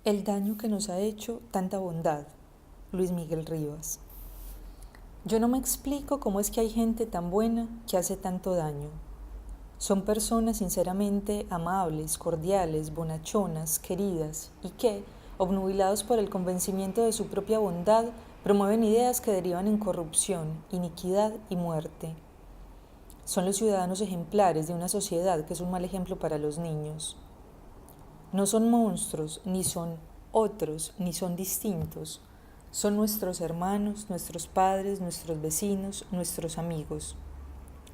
El daño que nos ha hecho tanta bondad. Luis Miguel Rivas. Yo no me explico cómo es que hay gente tan buena que hace tanto daño. Son personas sinceramente amables, cordiales, bonachonas, queridas, y que, obnubilados por el convencimiento de su propia bondad, promueven ideas que derivan en corrupción, iniquidad y muerte. Son los ciudadanos ejemplares de una sociedad que es un mal ejemplo para los niños. No son monstruos, ni son otros, ni son distintos. Son nuestros hermanos, nuestros padres, nuestros vecinos, nuestros amigos.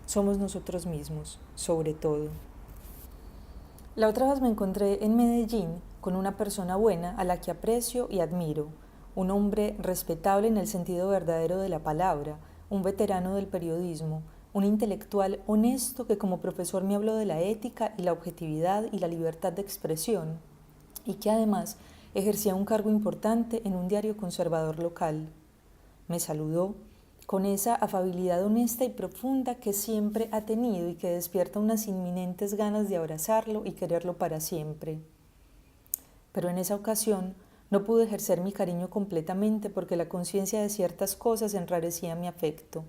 Somos nosotros mismos, sobre todo. La otra vez me encontré en Medellín con una persona buena a la que aprecio y admiro, un hombre respetable en el sentido verdadero de la palabra, un veterano del periodismo, un intelectual honesto que como profesor me habló de la ética y la objetividad y la libertad de expresión, y que además ejercía un cargo importante en un diario conservador local. Me saludó con esa afabilidad honesta y profunda que siempre ha tenido y que despierta unas inminentes ganas de abrazarlo y quererlo para siempre. Pero en esa ocasión no pude ejercer mi cariño completamente porque la conciencia de ciertas cosas enrarecía mi afecto.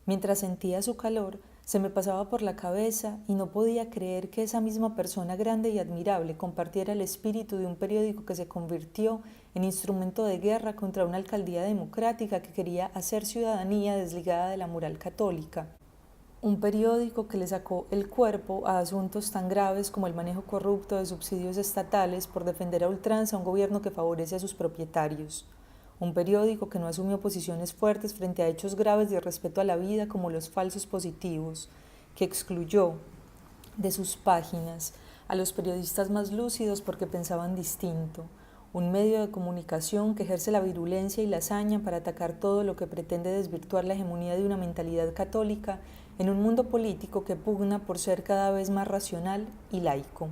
Mientras sentía su calor, se me pasaba por la cabeza y no podía creer que esa misma persona grande y admirable compartiera el espíritu de un periódico que se convirtió en instrumento de guerra contra una alcaldía democrática que quería hacer ciudadanía desligada de la moral católica. Un periódico que le sacó el cuerpo a asuntos tan graves como el manejo corrupto de subsidios estatales por defender a ultranza a un gobierno que favorece a sus propietarios. Un periódico que no asumió posiciones fuertes frente a hechos graves de irrespeto a la vida como los falsos positivos, que excluyó de sus páginas a los periodistas más lúcidos porque pensaban distinto, un medio de comunicación que ejerce la virulencia y la hazaña para atacar todo lo que pretende desvirtuar la hegemonía de una mentalidad católica en un mundo político que pugna por ser cada vez más racional y laico.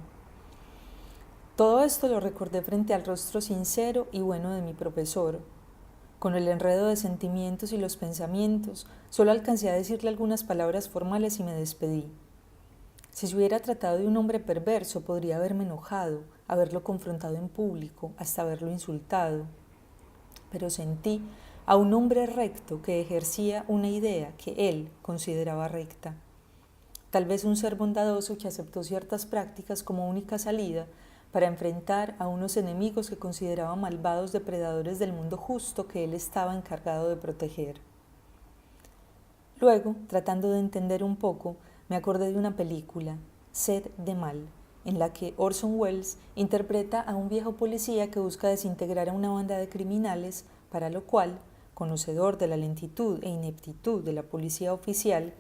Todo esto lo recordé frente al rostro sincero y bueno de mi profesor. Con el enredo de sentimientos y los pensamientos, solo alcancé a decirle algunas palabras formales y me despedí. Si se hubiera tratado de un hombre perverso, podría haberme enojado, haberlo confrontado en público, hasta haberlo insultado. Pero sentí a un hombre recto que ejercía una idea que él consideraba recta. Tal vez un ser bondadoso que aceptó ciertas prácticas como única salida para enfrentar a unos enemigos que consideraba malvados depredadores del mundo justo que él estaba encargado de proteger. Luego, tratando de entender un poco, me acordé de una película, Sed de Mal, en la que Orson Welles interpreta a un viejo policía que busca desintegrar a una banda de criminales, para lo cual, conocedor de la lentitud e ineptitud de la policía oficial,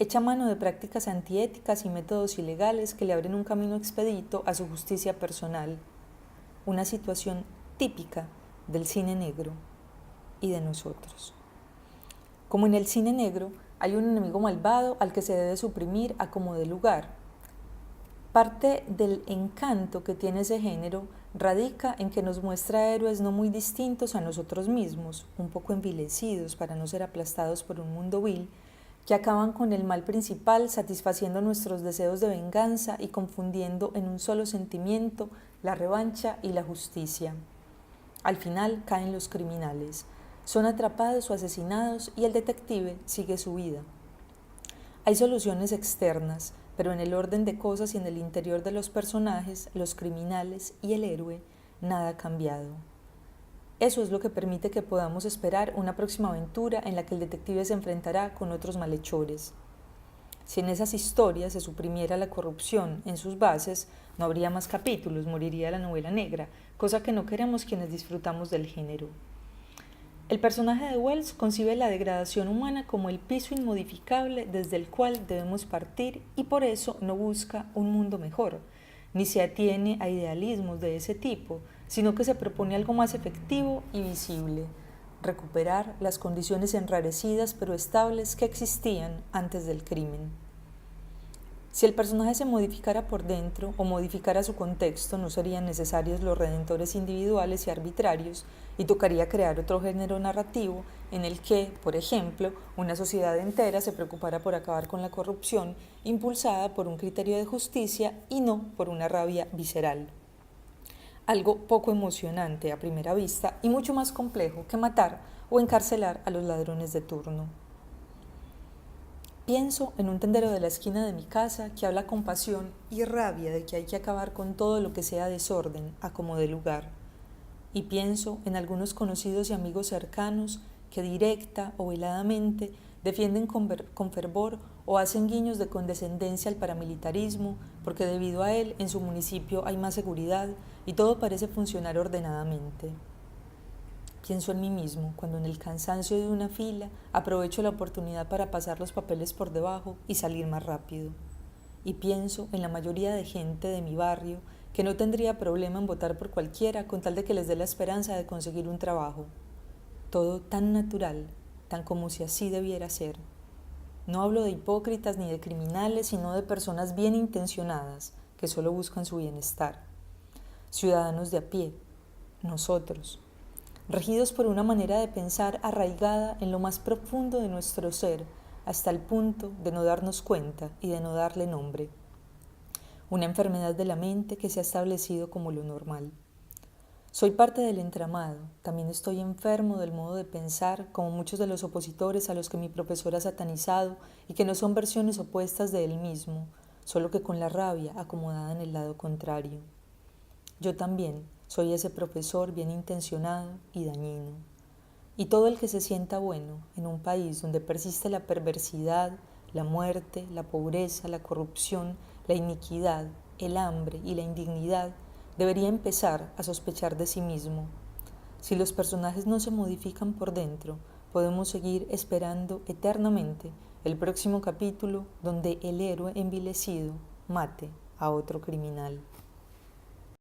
echa mano de prácticas antiéticas y métodos ilegales que le abren un camino expedito a su justicia personal, una situación típica del cine negro y de nosotros. Como en el cine negro, hay un enemigo malvado al que se debe suprimir a como dé lugar. Parte del encanto que tiene ese género radica en que nos muestra héroes no muy distintos a nosotros mismos, un poco envilecidos para no ser aplastados por un mundo vil, que acaban con el mal principal satisfaciendo nuestros deseos de venganza y confundiendo en un solo sentimiento la revancha y la justicia. Al final caen los criminales, son atrapados o asesinados y el detective sigue su vida. Hay soluciones externas, pero en el orden de cosas y en el interior de los personajes, los criminales y el héroe, nada ha cambiado. Eso es lo que permite que podamos esperar una próxima aventura en la que el detective se enfrentará con otros malhechores. Si en esas historias se suprimiera la corrupción en sus bases, no habría más capítulos, moriría la novela negra, cosa que no queremos quienes disfrutamos del género. El personaje de Welles concibe la degradación humana como el piso inmodificable desde el cual debemos partir y por eso no busca un mundo mejor, ni se atiene a idealismos de ese tipo, sino que se propone algo más efectivo y visible, recuperar las condiciones enrarecidas pero estables que existían antes del crimen. Si el personaje se modificara por dentro o modificara su contexto, no serían necesarios los redentores individuales y arbitrarios y tocaría crear otro género narrativo en el que, por ejemplo, una sociedad entera se preocupara por acabar con la corrupción impulsada por un criterio de justicia y no por una rabia visceral. algo poco emocionante a primera vista y mucho más complejo que matar o encarcelar a los ladrones de turno. Pienso en un tendero de la esquina de mi casa que habla con pasión y rabia de que hay que acabar con todo lo que sea desorden a como dé lugar. Y pienso en algunos conocidos y amigos cercanos que directa o veladamente defienden con fervor o hacen guiños de condescendencia al paramilitarismo porque debido a él en su municipio hay más seguridad y todo parece funcionar ordenadamente. Pienso en mí mismo cuando en el cansancio de una fila aprovecho la oportunidad para pasar los papeles por debajo y salir más rápido. Y pienso en la mayoría de gente de mi barrio que no tendría problema en votar por cualquiera con tal de que les dé la esperanza de conseguir un trabajo. Todo tan natural, tan como si así debiera ser. No hablo de hipócritas ni de criminales, sino de personas bien intencionadas que solo buscan su bienestar. Ciudadanos de a pie, nosotros, regidos por una manera de pensar arraigada en lo más profundo de nuestro ser, hasta el punto de no darnos cuenta y de no darle nombre. Una enfermedad de la mente que se ha establecido como lo normal. Soy parte del entramado, también estoy enfermo del modo de pensar, como muchos de los opositores a los que mi profesor ha satanizado y que no son versiones opuestas de él mismo, solo que con la rabia acomodada en el lado contrario. Yo también soy ese profesor bien intencionado y dañino. Y todo el que se sienta bueno en un país donde persiste la perversidad, la muerte, la pobreza, la corrupción, la iniquidad, el hambre y la indignidad, debería empezar a sospechar de sí mismo. Si los personajes no se modifican por dentro, podemos seguir esperando eternamente el próximo capítulo donde el héroe envilecido mate a otro criminal.